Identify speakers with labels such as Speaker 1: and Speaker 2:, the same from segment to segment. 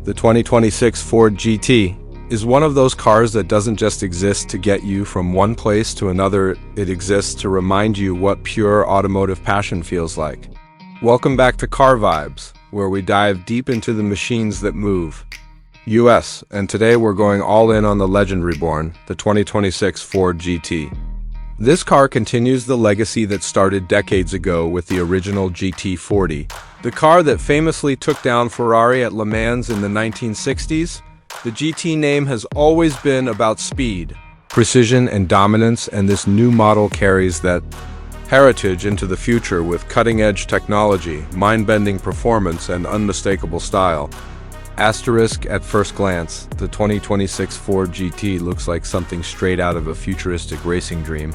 Speaker 1: The 2026 Ford GT is one of those cars that doesn't just exist to get you from one place to another, it exists to remind you what pure automotive passion feels like. Welcome back to Car Vibes, where we dive deep into the machines that move. US, and today we're going all in on the legend reborn, the 2026 Ford GT. This car continues the legacy that started decades ago with the original GT40. The car that famously took down Ferrari at Le Mans in the 1960s, the GT name has always been about speed, precision, and dominance, and this new model carries that heritage into the future with cutting-edge technology, mind-bending performance, and unmistakable style. Asterisk at first glance, the 2026 Ford GT looks like something straight out of a futuristic racing dream.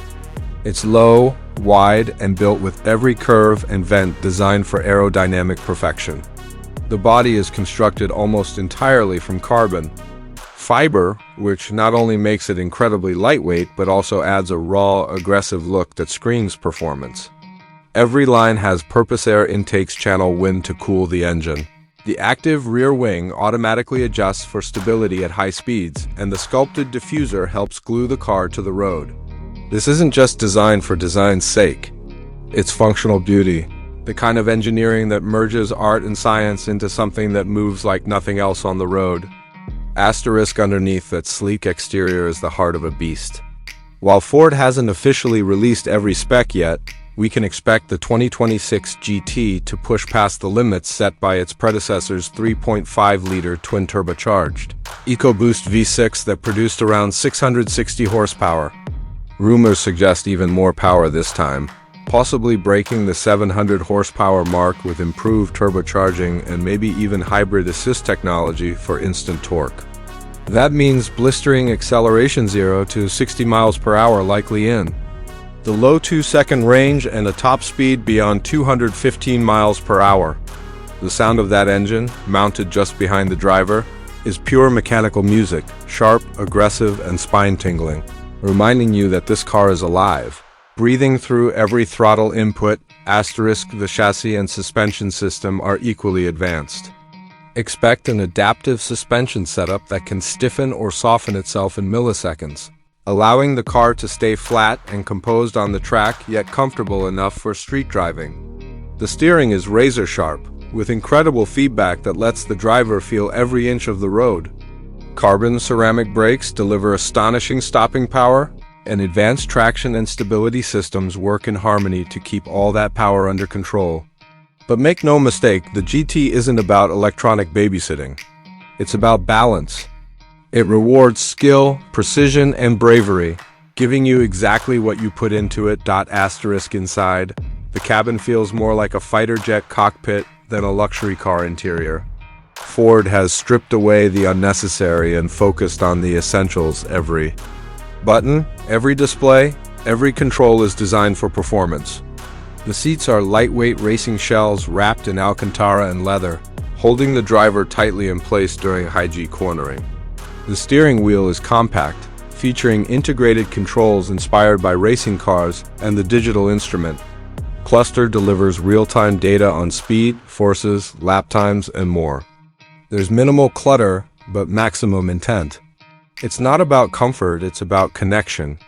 Speaker 1: It's low, wide, and built with every curve and vent designed for aerodynamic perfection. The body is constructed almost entirely from carbon fiber, which not only makes it incredibly lightweight, but also adds a raw, aggressive look that screams performance. Every line has purpose air intakes channel wind to cool the engine. The active rear wing automatically adjusts for stability at high speeds, and the sculpted diffuser helps glue the car to the road. This isn't just designed for design's sake. It's functional beauty, the kind of engineering that merges art and science into something that moves like nothing else on the road. Asterisk underneath that sleek exterior is the heart of a beast. While Ford hasn't officially released every spec yet, we can expect the 2026 GT to push past the limits set by its predecessor's 3.5-liter twin-turbocharged EcoBoost V6 that produced around 660 horsepower. Rumors suggest even more power this time, possibly breaking the 700 horsepower mark with improved turbocharging and maybe even hybrid assist technology for instant torque. That means blistering acceleration 0 to 60 miles per hour likely in. The low 2-second range and a top speed beyond 215 miles per hour. The sound of that engine, mounted just behind the driver, is pure mechanical music, sharp, aggressive, and spine-tingling, reminding you that this car is alive, breathing through every throttle input. Asterisk the chassis and suspension system are equally advanced. Expect an adaptive suspension setup that can stiffen or soften itself in milliseconds, allowing the car to stay flat and composed on the track, yet comfortable enough for street driving. The steering is razor sharp, with incredible feedback that lets the driver feel every inch of the road. Carbon ceramic brakes deliver astonishing stopping power, and advanced traction and stability systems work in harmony to keep all that power under control. But make no mistake, the GT isn't about electronic babysitting. It's about balance. It rewards skill, precision, and bravery, giving you exactly what you put into it. Asterisk inside, the cabin feels more like a fighter jet cockpit than a luxury car interior. Ford has stripped away the unnecessary and focused on the essentials. Every button, every display, every control is designed for performance. The seats are lightweight racing shells wrapped in Alcantara and leather, holding the driver tightly in place during high-G cornering. The steering wheel is compact, featuring integrated controls inspired by racing cars, and the digital instrument cluster delivers real-time data on speed, forces, lap times, and more. There's minimal clutter, but maximum intent. It's not about comfort, it's about connection.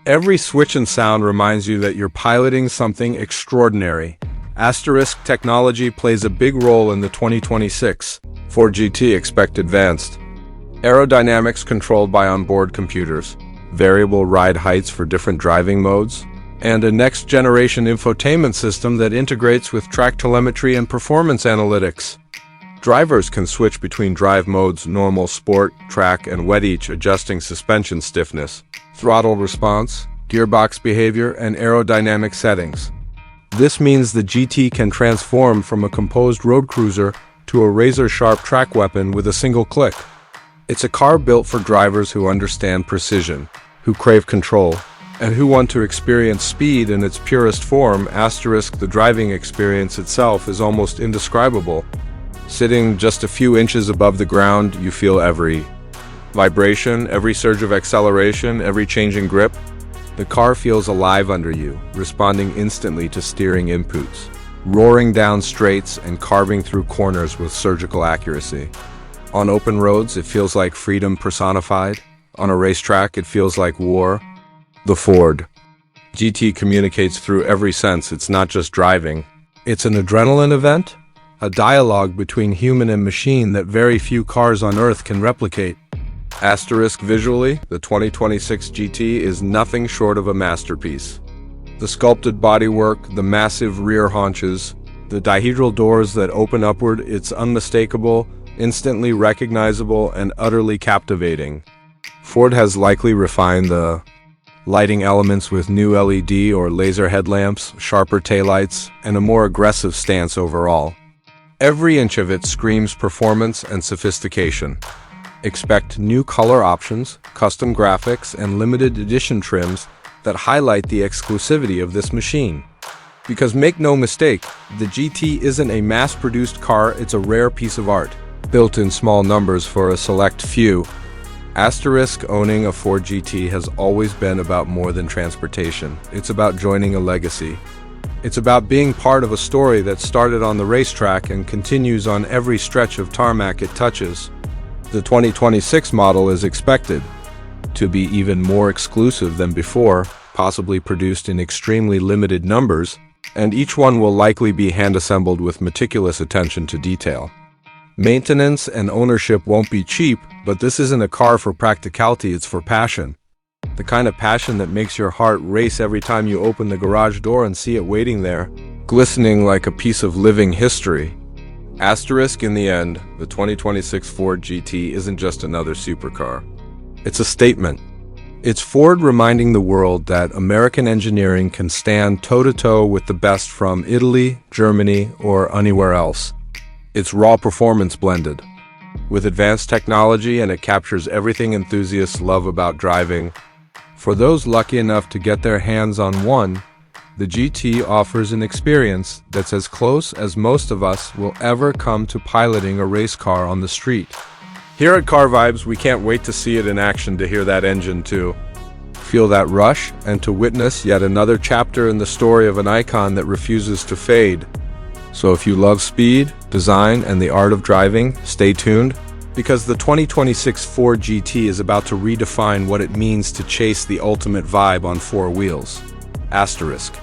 Speaker 1: Every switch and sound reminds you that you're piloting something extraordinary. Asterisk technology plays a big role in the 2026 Ford GT. Expect advanced aerodynamics controlled by onboard computers, variable ride heights for different driving modes, and a next-generation infotainment system that integrates with track telemetry and performance analytics. Drivers can switch between drive modes: normal, sport, track, and wet, each adjusting suspension stiffness, throttle response, gearbox behavior, and aerodynamic settings. This means the GT can transform from a composed road cruiser to a razor-sharp track weapon with a single click. It's a car built for drivers who understand precision, who crave control, and who want to experience speed in its purest form. Asterisk the driving experience itself is almost indescribable. Sitting just a few inches above the ground, you feel every vibration, every surge of acceleration, every change in grip. The car feels alive under you, responding instantly to steering inputs, roaring down straights and carving through corners with surgical accuracy. On open roads, it feels like freedom personified. On a racetrack, it feels like war. The Ford GT communicates through every sense. It's not just driving. It's an adrenaline event, a dialogue between human and machine that very few cars on Earth can replicate. Asterisk visually, the 2026 GT is nothing short of a masterpiece. The sculpted bodywork, the massive rear haunches, the dihedral doors that open upward, it's unmistakable, instantly recognizable, and utterly captivating. Ford has likely refined the lighting elements with new LED or laser headlamps, sharper taillights, and a more aggressive stance overall. Every inch of it screams performance and sophistication. Expect new color options, custom graphics, and limited edition trims that highlight the exclusivity of this machine. Because make no mistake, the GT isn't a mass-produced car, it's a rare piece of art, built in small numbers for a select few. Asterisk owning a Ford GT has always been about more than transportation. It's about joining a legacy. It's about being part of a story that started on the racetrack and continues on every stretch of tarmac it touches. The 2026 model is expected to be even more exclusive than before, possibly produced in extremely limited numbers, and each one will likely be hand-assembled with meticulous attention to detail. Maintenance and ownership won't be cheap, but this isn't a car for practicality, it's for passion. The kind of passion that makes your heart race every time you open the garage door and see it waiting there, glistening like a piece of living history. Asterisk in the end, the 2026 Ford GT isn't just another supercar. It's a statement. It's Ford reminding the world that American engineering can stand toe-to-toe with the best from Italy, Germany, or anywhere else. It's raw performance blended with advanced technology, and it captures everything enthusiasts love about driving. For those lucky enough to get their hands on one, the GT offers an experience that's as close as most of us will ever come to piloting a race car on the street. Here at Car Vibes, we can't wait to see it in action, to hear that engine too. Feel that rush, and to witness yet another chapter in the story of an icon that refuses to fade. So if you love speed, design, and the art of driving, stay tuned, because the 2026 Ford GT is about to redefine what it means to chase the ultimate vibe on four wheels. Asterisk.